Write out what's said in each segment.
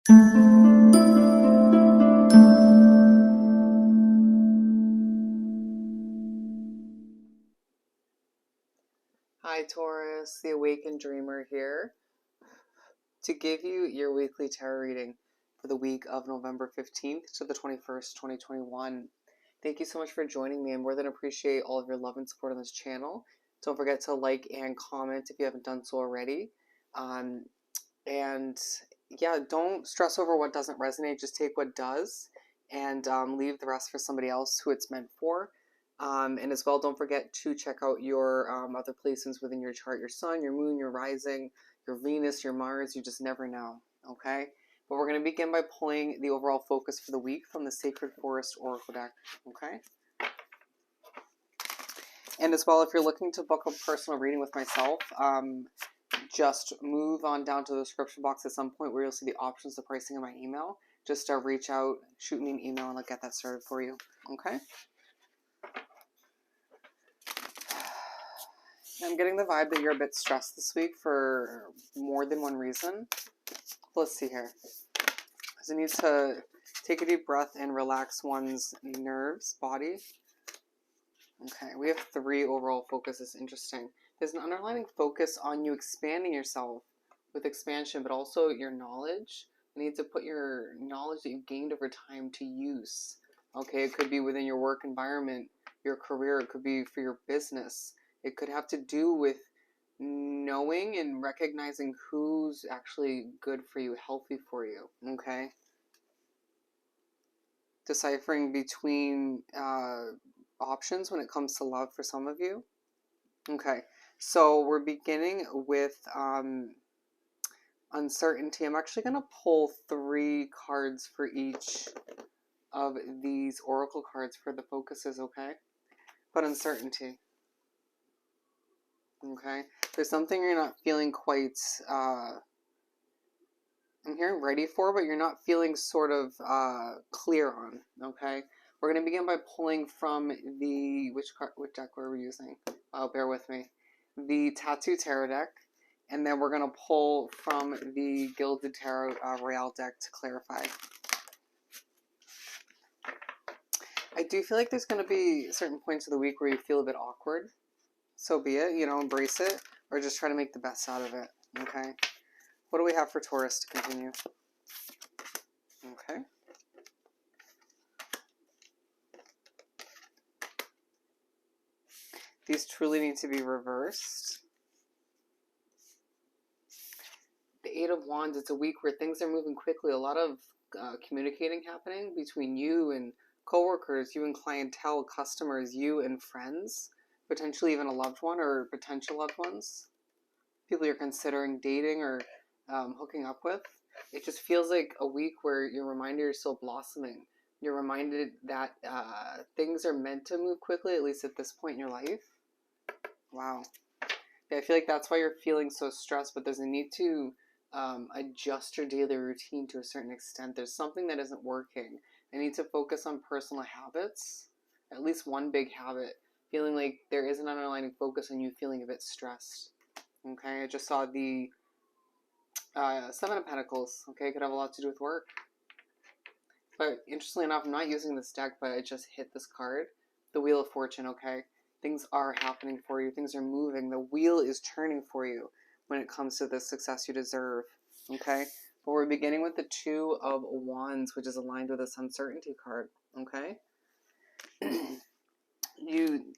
Hi Taurus, the Awakened Dreamer here to give you your weekly tarot reading for the week of November 15th to the 21st, 2021. Thank you so much for joining me. I more than appreciate all of your love and support on this channel. Don't forget to like and comment if you haven't done so already. And yeah, don't stress over what doesn't resonate. Just take what does and leave the rest for somebody else who it's meant for. And as well, don't forget to check out your other placements within your chart, your sun, your moon, your rising, your Venus, your Mars. You just never know, okay? But we're going to begin by pulling the overall focus for the week from the Sacred Forest Oracle deck, okay? And as well, if you're looking to book a personal reading with myself, just move on down to the description box at some point where you'll see the options, the pricing, and my email. Just reach out, shoot me an email, and I'll get that started for you, okay? I'm getting the vibe that you're a bit stressed this week for more than one reason. Let's see here. So you need to take a deep breath and relax one's nerves, body. Okay, we have 3 overall focuses. Interesting. There's an underlying focus on you expanding yourself with expansion, but also your knowledge. You need to put your knowledge that you've gained over time to use. Okay, it could be within your work environment, your career, it could be for your business. It could have to do with knowing and recognizing who's actually good for you, healthy for you, okay? Deciphering between options when it comes to love for some of you. Okay, so we're beginning with uncertainty. I'm actually going to pull 3 cards for each of these oracle cards for the focuses, okay? But uncertainty. Okay, there's something you're not feeling quite, I'm hearing ready for, but you're not feeling sort of clear on, okay? We're going to begin by pulling from the, which deck were we using? Bear with me. The Tattoo Tarot deck, and then we're going to pull from the Gilded Tarot Royale deck to clarify. I do feel like there's going to be certain points of the week where you feel a bit awkward. So be it, you know, embrace it, or just try to make the best out of it, okay? What do we have for Taurus to continue? Okay. These truly need to be reversed. The 8 of Wands, it's a week where things are moving quickly. A lot of communicating happening between you and coworkers, you and clientele, customers, you and friends, potentially even a loved one or potential loved ones, people you're considering dating or hooking up with. It just feels like a week where you're reminded you're still blossoming. You're reminded that things are meant to move quickly, at least at this point in your life. Wow. Yeah, I feel like that's why you're feeling so stressed, but there's a need to adjust your daily routine to a certain extent. There's something that isn't working. I need to focus on personal habits, at least one big habit, feeling like there is an underlying focus on you feeling a bit stressed. Okay, I just saw the 7 of Pentacles. Okay, could have a lot to do with work. But interestingly enough, I'm not using this deck, but I just hit this card. The Wheel of Fortune, okay? Things are happening for you. Things are moving. The wheel is turning for you when it comes to the success you deserve, okay? But we're beginning with the 2 of Wands, which is aligned with this uncertainty card, okay?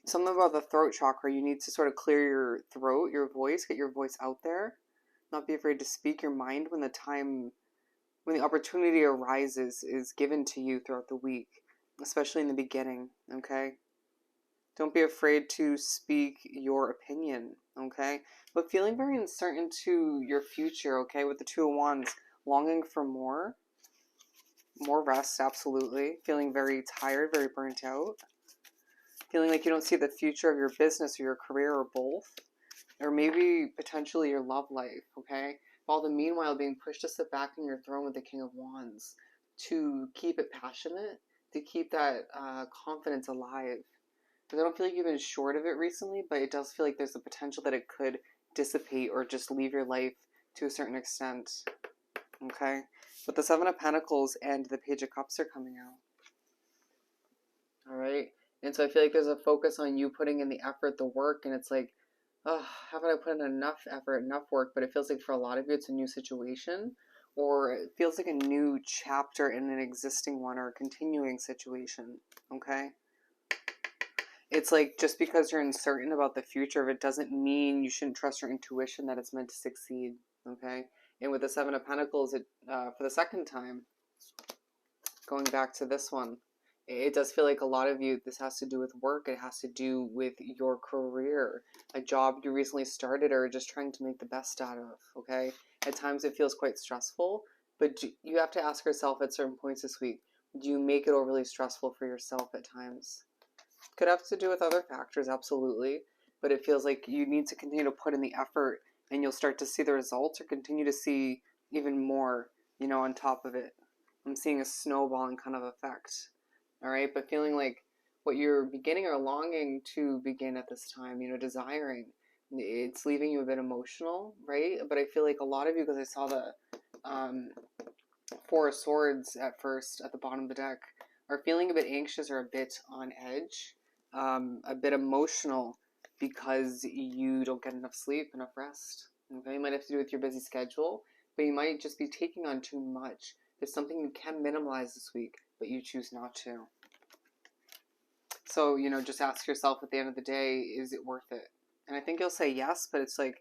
Something about the throat chakra, you need to sort of clear your throat, your voice, get your voice out there. Not be afraid to speak your mind when the opportunity arises is given to you throughout the week, especially in the beginning, okay? Don't be afraid to speak your opinion, okay? But feeling very uncertain to your future, okay? With the 2 of Wands, longing for more rest, absolutely. Feeling very tired, very burnt out. Feeling like you don't see the future of your business or your career or both. Or maybe potentially your love life, okay? While the meanwhile being pushed to sit back on your throne with the King of Wands, to keep it passionate, to keep that confidence alive. Because I don't feel like you've been short of it recently, but it does feel like there's the potential that it could dissipate or just leave your life to a certain extent, okay? But the Seven of Pentacles and the Page of Cups are coming out. All right. And so I feel like there's a focus on you putting in the effort, the work, and it's like, oh, haven't I put in enough effort, enough work? But it feels like for a lot of you, it's a new situation, or it feels like a new chapter in an existing one or a continuing situation. Okay. It's like just because you're uncertain about the future of it doesn't mean you shouldn't trust your intuition that it's meant to succeed. Okay. And with the Seven of Pentacles, for the second time, going back to this one, it does feel like a lot of you, this has to do with work. It has to do with your career, a job you recently started or just trying to make the best out of, okay? At times it feels quite stressful, but you have to ask yourself at certain points this week, do you make it overly stressful for yourself at times? Could have to do with other factors, absolutely, but it feels like you need to continue to put in the effort and you'll start to see the results or continue to see even more, on top of it. I'm seeing a snowballing kind of effect. All right, but feeling like what you're beginning or longing to begin at this time, desiring, it's leaving you a bit emotional, right? But I feel like a lot of you, because I saw the Four of Swords at first at the bottom of the deck, are feeling a bit anxious or a bit on edge, a bit emotional because you don't get enough sleep, enough rest. Okay, it might have to do with your busy schedule, but you might just be taking on too much. There's something you can minimize this week, but you choose not to. So, just ask yourself at the end of the day, is it worth it? And I think you'll say yes, but it's like,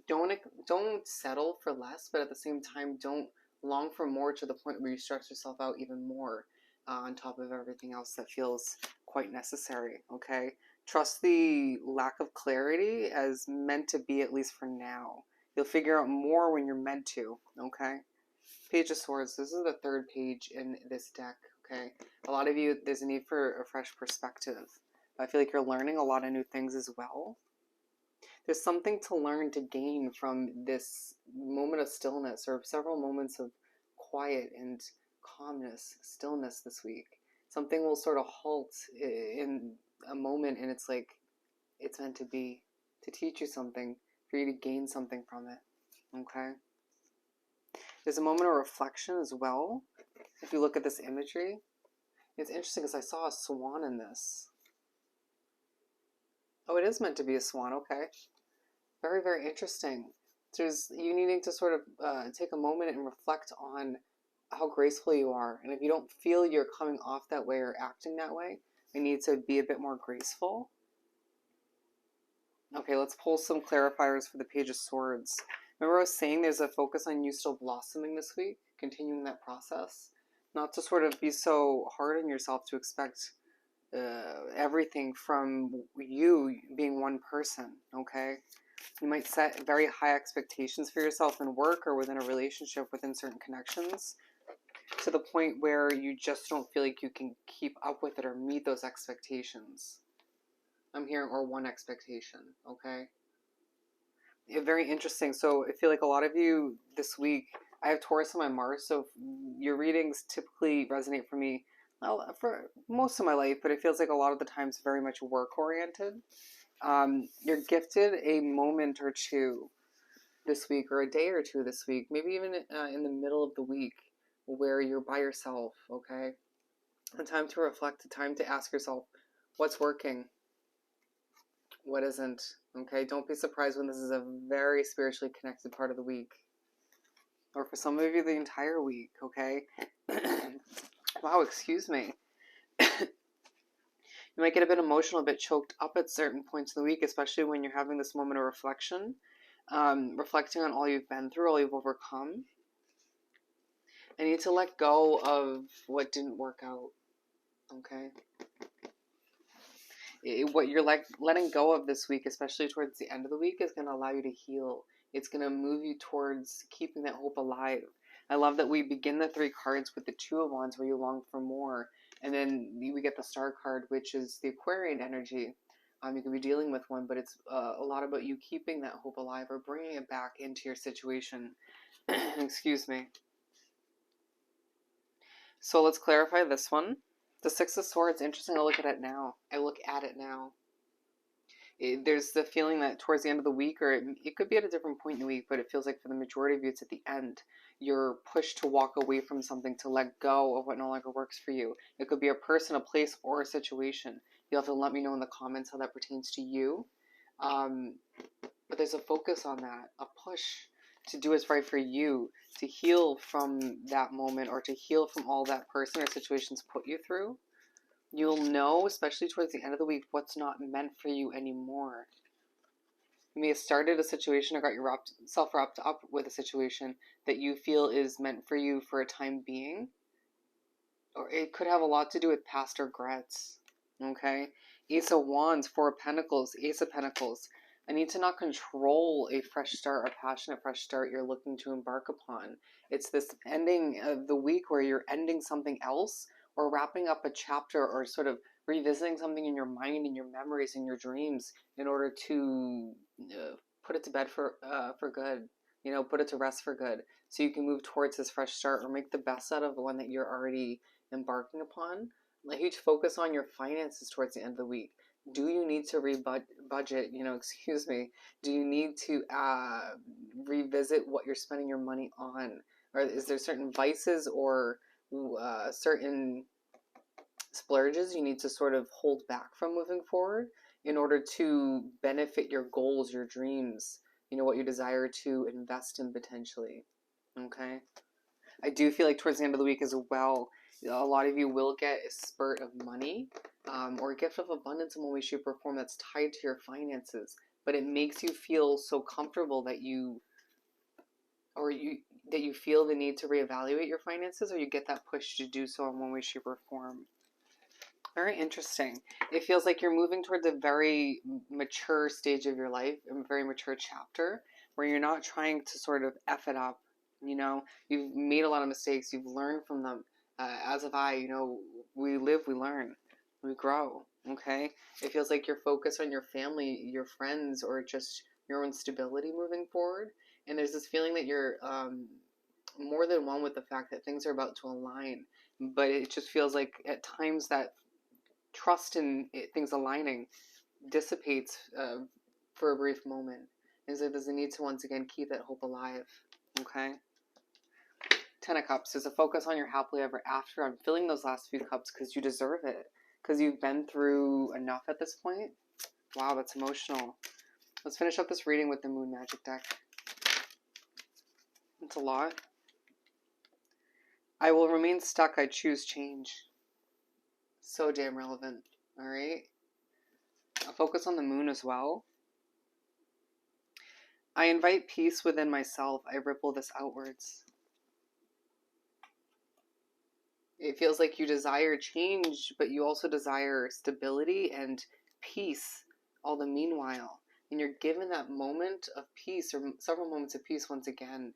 don't settle for less, but at the same time, don't long for more to the point where you stress yourself out even more on top of everything else that feels quite necessary, okay? Trust the lack of clarity as meant to be, at least for now. You'll figure out more when you're meant to, okay? Page of Swords, this is the third page in this deck, okay? A lot of you, there's a need for a fresh perspective. I feel like you're learning a lot of new things as well. There's something to learn, to gain from this moment of stillness or several moments of quiet and calmness, stillness this week. Something will sort of halt in a moment and it's like, it's meant to be, to teach you something, for you to gain something from it, okay? There's a moment of reflection as well. If you look at this imagery, it's interesting because I saw a swan in this. Oh, it is meant to be a swan, okay. Very, very interesting. There's you needing to sort of take a moment and reflect on how graceful you are. And if you don't feel you're coming off that way or acting that way, you need to be a bit more graceful. Okay, let's pull some clarifiers for the Page of Swords. Remember I was saying there's a focus on you still blossoming this week, continuing that process. Not to sort of be so hard on yourself to expect everything from you being one person, okay? You might set very high expectations for yourself in work or within a relationship, within certain connections, to the point where you just don't feel like you can keep up with it or meet those expectations. I'm hearing, or one expectation, okay? Very interesting. So I feel like a lot of you this week, I have Taurus on my Mars, so your readings typically resonate for me, well, for most of my life, but it feels like a lot of the times very much work-oriented. You're gifted a moment or two this week, or a day or two this week, maybe even in the middle of the week, where you're by yourself, okay? A time to reflect, a time to ask yourself, what's working? What isn't? Okay, don't be surprised when this is a very spiritually connected part of the week. Or for some of you, the entire week, okay? Wow, excuse me. You might get a bit emotional, a bit choked up at certain points in the week, especially when you're having this moment of reflection, reflecting on all you've been through, all you've overcome. I need to let go of what didn't work out, okay? What you're letting go of this week, especially towards the end of the week, is going to allow you to heal. It's going to move you towards keeping that hope alive. I love that we begin the three cards with the Two of Wands, where you long for more. And then we get the Star card, which is the Aquarian energy. You could be dealing with one, but it's a lot about you keeping that hope alive or bringing it back into your situation. Excuse me. So let's clarify this one. The Six of Swords, interesting to look at it now. There's the feeling that towards the end of the week, or it could be at a different point in the week, but it feels like for the majority of you, it's at the end. you're pushed to walk away from something, to let go of what no longer works for you. It could be a person, a place, or a situation. You'll have to let me know in the comments how that pertains to you. But there's a focus on that, a push to do what's right for you, to heal from that moment, or to heal from all that person or situations put you through. You'll know, especially towards the end of the week, what's not meant for you anymore. You may have started a situation or got yourself wrapped up with a situation that you feel is meant for you for a time being. Or it could have a lot to do with past regrets. Okay? Ace of Wands, Four of Pentacles, Ace of Pentacles. I need to not control a fresh start, a passionate fresh start you're looking to embark upon. It's this ending of the week where you're ending something else, or wrapping up a chapter, or sort of revisiting something in your mind, in your memories, in your dreams, in order to put it to bed for good. You know, put it to rest for good, so you can move towards this fresh start, or make the best out of the one that you're already embarking upon. A huge focus on your finances towards the end of the week. Do you need to budget? You know, excuse me. Do you need to revisit what you're spending your money on? Or is there certain vices or certain splurges you need to sort of hold back from moving forward in order to benefit your goals, your dreams, you know, what you desire to invest in potentially? Okay. I do feel like towards the end of the week as well, a lot of you will get a spurt of money or a gift of abundance in one way, shape, or form that's tied to your finances. But it makes you feel so comfortable that you feel the need to reevaluate your finances, or you get that push to do so in one way, shape, or form. Very interesting. It feels like you're moving towards a very mature stage of your life, a very mature chapter, where you're not trying to sort of F it up. You know, you've made a lot of mistakes. You've learned from them. As have I. You know, we live, we learn, we grow. Okay? It feels like you're focused on your family, your friends, or just your own stability moving forward. And there's this feeling that you're more than one with the fact that things are about to align. But it just feels like at times that trust in things aligning dissipates for a brief moment. And so there's a need to once again keep that hope alive. Okay? Ten of Cups. There's a focus on your happily ever after. I'm filling those last few cups because you deserve it. Because you've been through enough at this point. Wow, that's emotional. Let's finish up this reading with the Moon Magic deck. It's a lot. I will remain stuck. I choose change. So damn relevant. Alright? A focus on the moon as well. I invite peace within myself. I ripple this outwards. It feels like you desire change, but you also desire stability and peace all the meanwhile. And you're given that moment of peace, or several moments of peace once again,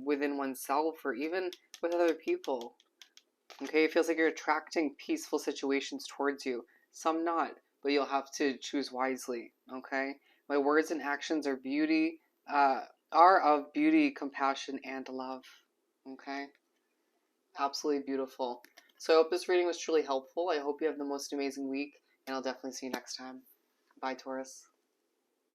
within oneself, or even with other people. Okay, it feels like you're attracting peaceful situations towards you. Some not, but you'll have to choose wisely. Okay, my words and actions are of beauty, compassion, and love. Okay, absolutely beautiful. So I hope this reading was truly helpful. I hope you have the most amazing week, and I'll definitely see you next time. Bye, Taurus.